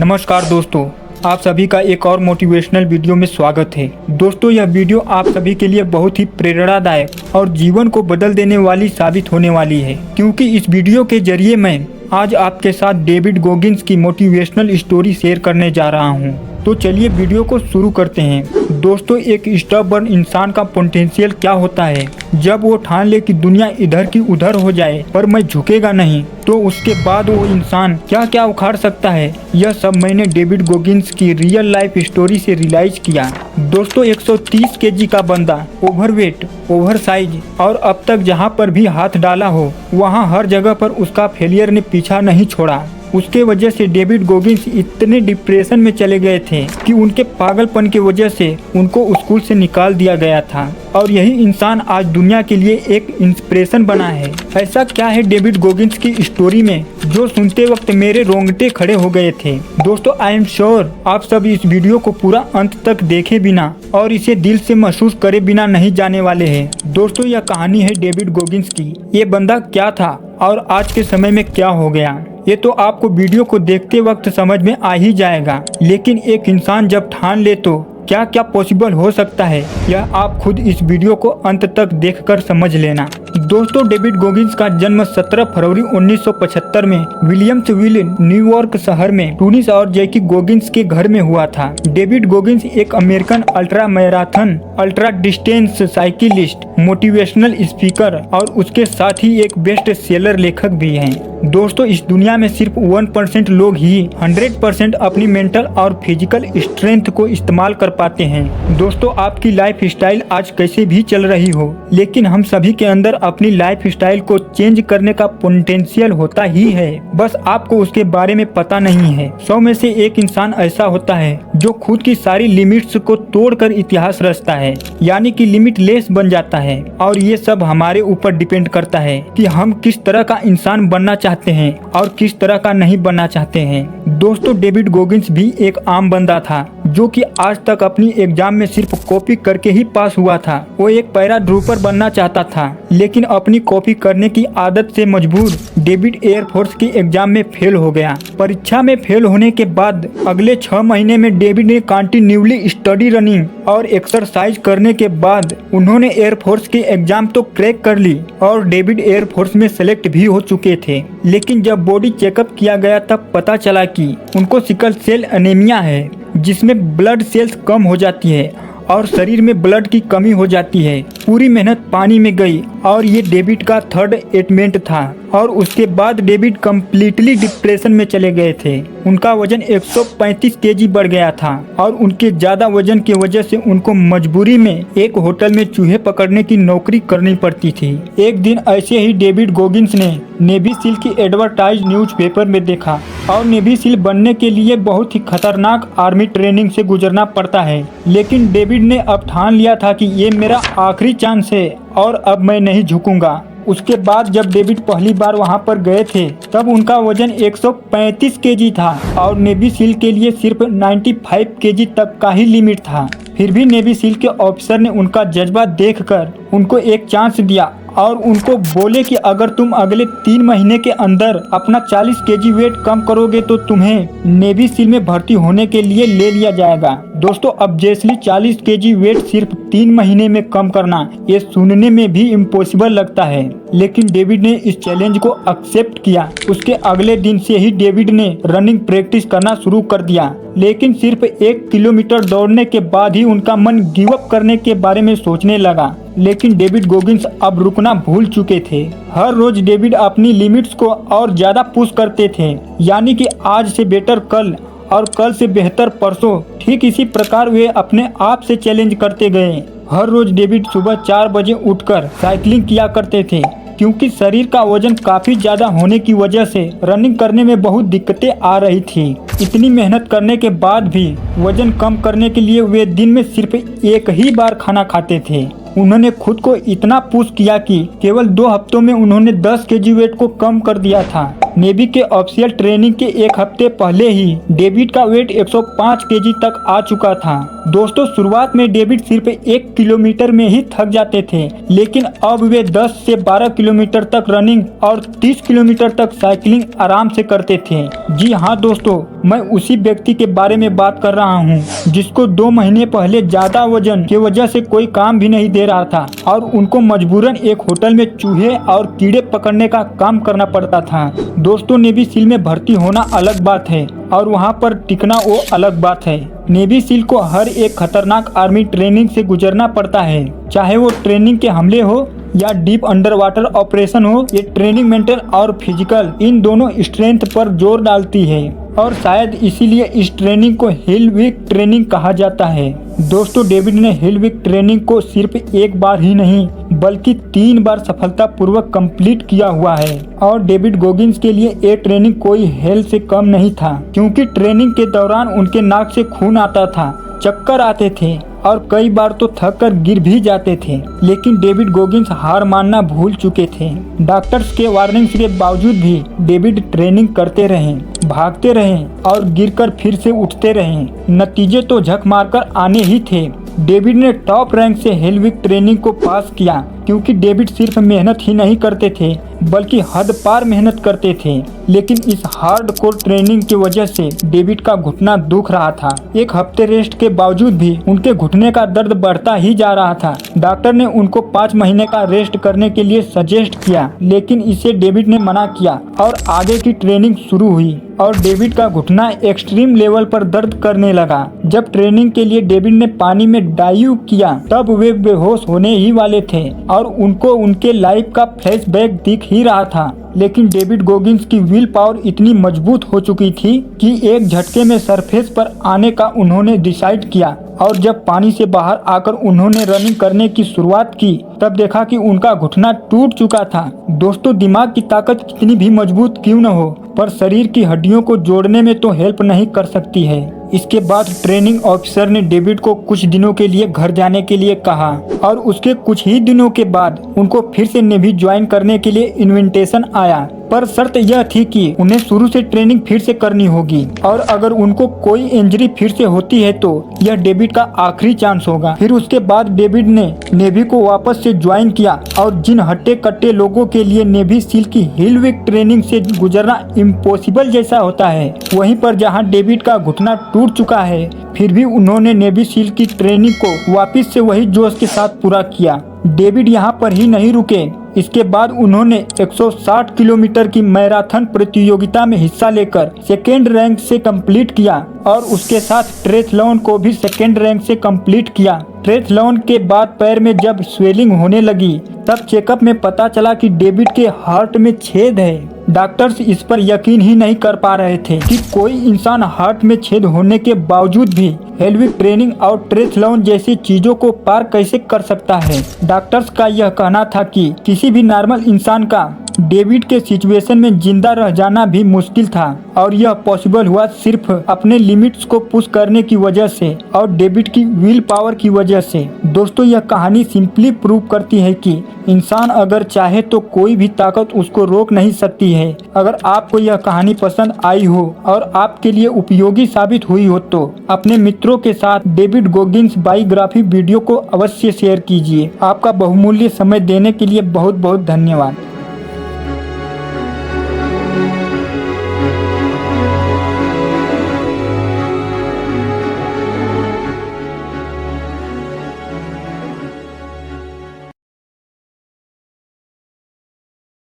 नमस्कार दोस्तों, आप सभी का एक और मोटिवेशनल वीडियो में स्वागत है। दोस्तों, यह वीडियो आप सभी के लिए बहुत ही प्रेरणादायक और जीवन को बदल देने वाली साबित होने वाली है, क्योंकि इस वीडियो के जरिए मैं आज आपके साथ डेविड गोगिंस की मोटिवेशनल स्टोरी शेयर करने जा रहा हूं। तो चलिए वीडियो को शुरू करते हैं। दोस्तों, एक स्टबर्न इंसान का पोटेंशियल क्या होता है? जब वो ठान ले कि दुनिया इधर की उधर हो जाए पर मैं झुकेगा नहीं, तो उसके बाद वो इंसान क्या क्या उखाड़ सकता है, यह सब मैंने डेविड गोगिंस की रियल लाइफ स्टोरी से रियलाइज किया। दोस्तों, 130 केजी का बंदा, ओवरवेट, ओवरसाइज, और अब तक जहाँ पर भी हाथ डाला हो वहाँ हर जगह पर उसका फेलियर ने पीछा नहीं छोड़ा। उसके वजह से डेविड गोगिंस इतने डिप्रेशन में चले गए थे कि उनके पागलपन की वजह से उनको स्कूल से निकाल दिया गया था, और यही इंसान आज दुनिया के लिए एक इंस्पिरेशन बना है। ऐसा क्या है डेविड गोगिंस की स्टोरी में जो सुनते वक्त मेरे रोंगटे खड़े हो गए थे? दोस्तों, आई एम श्योर आप सब इस वीडियो को पूरा अंत तक देखे बिना और इसे दिल से महसूस करे बिना नहीं जाने वाले हैं। दोस्तों, यह कहानी है डेविड गोगिंस की। ये बंदा क्या था और आज के समय में क्या हो गया, ये तो आपको वीडियो को देखते वक्त समझ में आ ही जाएगा। लेकिन एक इंसान जब ठान ले तो क्या क्या पॉसिबल हो सकता है, यह आप खुद इस वीडियो को अंत तक देखकर समझ लेना। दोस्तों, डेविड गोगिंस का जन्म 17 फरवरी 1975 में विलियम्सविल, न्यूयॉर्क शहर में टूनिस और जैकी गोगिंस के घर में हुआ था। डेविड गोगिंस एक American ultra marathon, ultra distance cyclist, motivational speaker और उसके साथ ही एक बेस्ट सेलर लेखक भी हैं। दोस्तों, इस दुनिया में सिर्फ 1% लोग ही 100% अपनी मेंटल और फिजिकल स्ट्रेंथ को इस्तेमाल कर पाते हैं। दोस्तों, आपकी लाइफ स्टाइल आज कैसे भी चल रही हो, लेकिन हम सभी के अंदर अपनी लाइफ स्टाइल को चेंज करने का पोटेंशियल होता ही है, बस आपको उसके बारे में पता नहीं है। 100 में से एक इंसान ऐसा होता है जो खुद की सारी लिमिट्स को तोड़कर इतिहास रचता है, यानी कि लिमिटलेस बन जाता है। और ये सब हमारे ऊपर डिपेंड करता है कि हम किस तरह का इंसान बनना चाहते हैं और किस तरह का नहीं बनना चाहते हैं। दोस्तों, डेविड गोगिंस भी एक आम बंदा था जो कि आज तक अपनी एग्जाम में सिर्फ कॉपी करके ही पास हुआ था। वो एक पैराट्रूपर बनना चाहता था, लेकिन अपनी कॉपी करने की आदत से मजबूर डेविड एयरफोर्स की एग्जाम में फेल हो गया। परीक्षा में फेल होने के बाद अगले 6 महीने में डेविड ने कंटिन्यूली स्टडी, रनिंग और एक्सरसाइज करने के बाद उन्होंने एयरफोर्स की एग्जाम तो क्रैक कर ली और डेविड एयरफोर्स में सेलेक्ट भी हो चुके थे। लेकिन जब बॉडी चेकअप किया गया तब पता चला कि उनको सिकल सेल एनीमिया है, जिसमें ब्लड सेल्स कम हो जाती है और शरीर में ब्लड की कमी हो जाती है। पूरी मेहनत पानी में गई और ये डेविड का 3rd अटेम्प्ट था, और उसके बाद डेविड कम्प्लीटली डिप्रेशन में चले गए थे। उनका वजन 135 केजी बढ़ गया था और उनके ज्यादा वजन की वजह से उनको मजबूरी में एक होटल में चूहे पकड़ने की नौकरी करनी पड़ती थी। एक दिन ऐसे ही डेविड गोगिंस ने नेवी सील की एडवर्टाइज न्यूज़पेपर में देखा, और नेवी सील बनने के लिए बहुत ही खतरनाक आर्मी ट्रेनिंग से गुजरना पड़ता है। लेकिन डेविड ने अब ठान लिया था कि ये मेरा आखिरी चांस है और अब मैं नहीं झुकूंगा। उसके बाद जब डेविड पहली बार वहां पर गए थे तब उनका वजन 135 केजी था और नेवी सील के लिए सिर्फ 95 केजी तक का ही लिमिट था। फिर भी नेवी सील के ऑफिसर ने उनका जज्बा देखकर उनको एक चांस दिया और उनको बोले कि अगर तुम अगले 3 महीने के अंदर अपना 40 केजी वेट कम करोगे तो तुम्हें नेवी सील में भर्ती होने के लिए ले लिया जाएगा। दोस्तों, ऑब्वियसली 40 केजी वेट सिर्फ 3 महीने में कम करना ये सुनने में भी इम्पॉसिबल लगता है, लेकिन डेविड ने इस चैलेंज को एक्सेप्ट किया। उसके अगले दिन से ही डेविड ने रनिंग प्रैक्टिस करना शुरू कर दिया, लेकिन सिर्फ 1 किलोमीटर दौड़ने के बाद ही उनका मन गिव अप करने के बारे में सोचने लगा। लेकिन डेविड गोगिंस अब रुकना भूल चुके थे। हर रोज डेविड अपनी लिमिट्स को और ज्यादा पुश करते थे, यानी कि आज से बेटर कल और कल से बेहतर परसों। ठीक इसी प्रकार वे अपने आप से चैलेंज करते गए। हर रोज डेविड सुबह 4 बजे उठकर साइकिलिंग किया करते थे, क्योंकि शरीर का वजन काफी ज्यादा होने की वजह से रनिंग करने में बहुत दिक्कतें आ रही थी। इतनी मेहनत करने के बाद भी वजन कम करने के लिए वे दिन में सिर्फ एक ही बार खाना खाते थे। उन्होंने खुद को इतना पुश किया कि केवल 2 हफ्तों में उन्होंने 10 केजी वेट को कम कर दिया था। नेवी के ऑफिशियल ट्रेनिंग के एक हफ्ते पहले ही डेविड का वेट 105 केजी तक आ चुका था। दोस्तों, शुरुआत में डेविड सिर्फ 1 किलोमीटर में ही थक जाते थे, लेकिन अब वे 10 से 12 किलोमीटर तक रनिंग और 30 किलोमीटर तक साइकिलिंग आराम से करते थे। जी हाँ दोस्तों, मैं उसी व्यक्ति के बारे में बात कर रहा हूँ जिसको 2 महीने पहले ज्यादा वजन की वजह से कोई काम भी नहीं दे रहा था और उनको मजबूरन एक होटल में चूहे और कीड़े पकड़ने का काम करना पड़ता था। दोस्तों, नेवी सील में भर्ती होना अलग बात है और वहाँ पर टिकना वो अलग बात है। नेवी सील को हर एक खतरनाक आर्मी ट्रेनिंग से गुजरना पड़ता है, चाहे वो ट्रेनिंग के हमले हो या डीप अंडर वाटर ऑपरेशन हो। ये ट्रेनिंग मेंटल और फिजिकल इन दोनों स्ट्रेंथ पर जोर डालती है और शायद इसीलिए इस ट्रेनिंग को हिल वीक ट्रेनिंग कहा जाता है। दोस्तों, डेविड ने हिल वीक ट्रेनिंग को सिर्फ एक बार ही नहीं बल्कि 3 बार सफलतापूर्वक कंप्लीट किया हुआ है और डेविड गोगिंस के लिए ये ट्रेनिंग कोई हेल से कम नहीं था, क्योंकि ट्रेनिंग के दौरान उनके नाक से खून आता था, चक्कर आते थे और कई बार तो थक कर गिर भी जाते थे। लेकिन डेविड गोगिंस हार मानना भूल चुके थे। डॉक्टर्स के वार्निंग्स के बावजूद भी डेविड ट्रेनिंग करते रहे, भागते रहे और गिरकर फिर से उठते रहे। नतीजे तो झक मारकर आने ही थे। डेविड ने टॉप रैंक से हेलविक ट्रेनिंग को पास किया, क्योंकि डेविड सिर्फ मेहनत ही नहीं करते थे बल्कि हद पार मेहनत करते थे। लेकिन इस हार्डकोर ट्रेनिंग की वजह से डेविड का घुटना दुख रहा था। 1 हफ्ते रेस्ट के बावजूद भी उनके घुटने का दर्द बढ़ता ही जा रहा था। डॉक्टर ने उनको 5 महीने का रेस्ट करने के लिए सजेस्ट किया, लेकिन इसे डेविड ने मना किया और आगे की ट्रेनिंग शुरू हुई और डेविड का घुटना एक्सट्रीम लेवल पर दर्द करने लगा। जब ट्रेनिंग के लिए डेविड ने पानी में डाइव किया तब वे बेहोश होने ही वाले थे और उनको उनके लाइफ का फ्लैशबैक दिख ही रहा था। लेकिन डेविड गोगिंस की विल पावर इतनी मजबूत हो चुकी थी कि एक झटके में सरफेस पर आने का उन्होंने डिसाइड किया और जब पानी से बाहर आकर उन्होंने रनिंग करने की शुरुआत की तब देखा कि उनका घुटना टूट चुका था। दोस्तों, दिमाग की ताकत कितनी भी मजबूत क्यों न हो, पर शरीर की हड्डियों को जोड़ने में तो हेल्प नहीं कर सकती है। इसके बाद ट्रेनिंग ऑफिसर ने डेविड को कुछ दिनों के लिए घर जाने के लिए कहा और उसके कुछ ही दिनों के बाद उनको फिर से नेवी ज्वाइन करने के लिए इन्विटेशन आया। पर शर्त यह थी कि उन्हें शुरू से ट्रेनिंग फिर से करनी होगी और अगर उनको कोई इंजरी फिर से होती है तो यह डेविड का आखिरी चांस होगा। फिर उसके बाद डेविड ने नेवी को वापस से ज्वाइन किया और जिन हट्टे कट्टे लोगों के लिए नेवी सील की हिल वीक ट्रेनिंग से गुजरना इम्पॉसिबल जैसा होता है, वहीं पर जहां डेविड का घुटना टूट चुका है फिर भी उन्होंने नेवी सील की ट्रेनिंग को वापस से वही जोश के साथ पूरा किया। डेविड यहाँ पर ही नहीं रुके। इसके बाद उन्होंने 160 किलोमीटर की मैराथन प्रतियोगिता में हिस्सा लेकर सेकेंड रैंक से कंप्लीट किया और उसके साथ ट्रेथलॉन को भी सेकेंड रैंक से कंप्लीट किया। ट्रेथलॉन के बाद पैर में जब स्वेलिंग होने लगी तब चेकअप में पता चला कि डेविड के हार्ट में छेद है। डॉक्टर्स इस पर यकीन ही नहीं कर पा रहे थे कि कोई इंसान हार्ट में छेद होने के बावजूद भी हेलविक ट्रेनिंग और ट्रेथलॉन जैसी चीजों को पार कैसे कर सकता है। डॉक्टर्स का यह कहना था कि किसी भी नॉर्मल इंसान का डेविड के सिचुएशन में जिंदा रह जाना भी मुश्किल था और यह पॉसिबल हुआ सिर्फ अपने लिमिट्स को पुश करने की वजह से और डेविड की विल पावर की वजह से। दोस्तों, यह कहानी सिंपली प्रूव करती है कि इंसान अगर चाहे तो कोई भी ताकत उसको रोक नहीं सकती है। अगर आपको यह कहानी पसंद आई हो और आपके लिए उपयोगी साबित हुई हो तो अपने मित्रों के साथ डेविड गोगिंस बायोग्राफी वीडियो को अवश्य शेयर कीजिए। आपका बहुमूल्य समय देने के लिए बहुत बहुत धन्यवाद।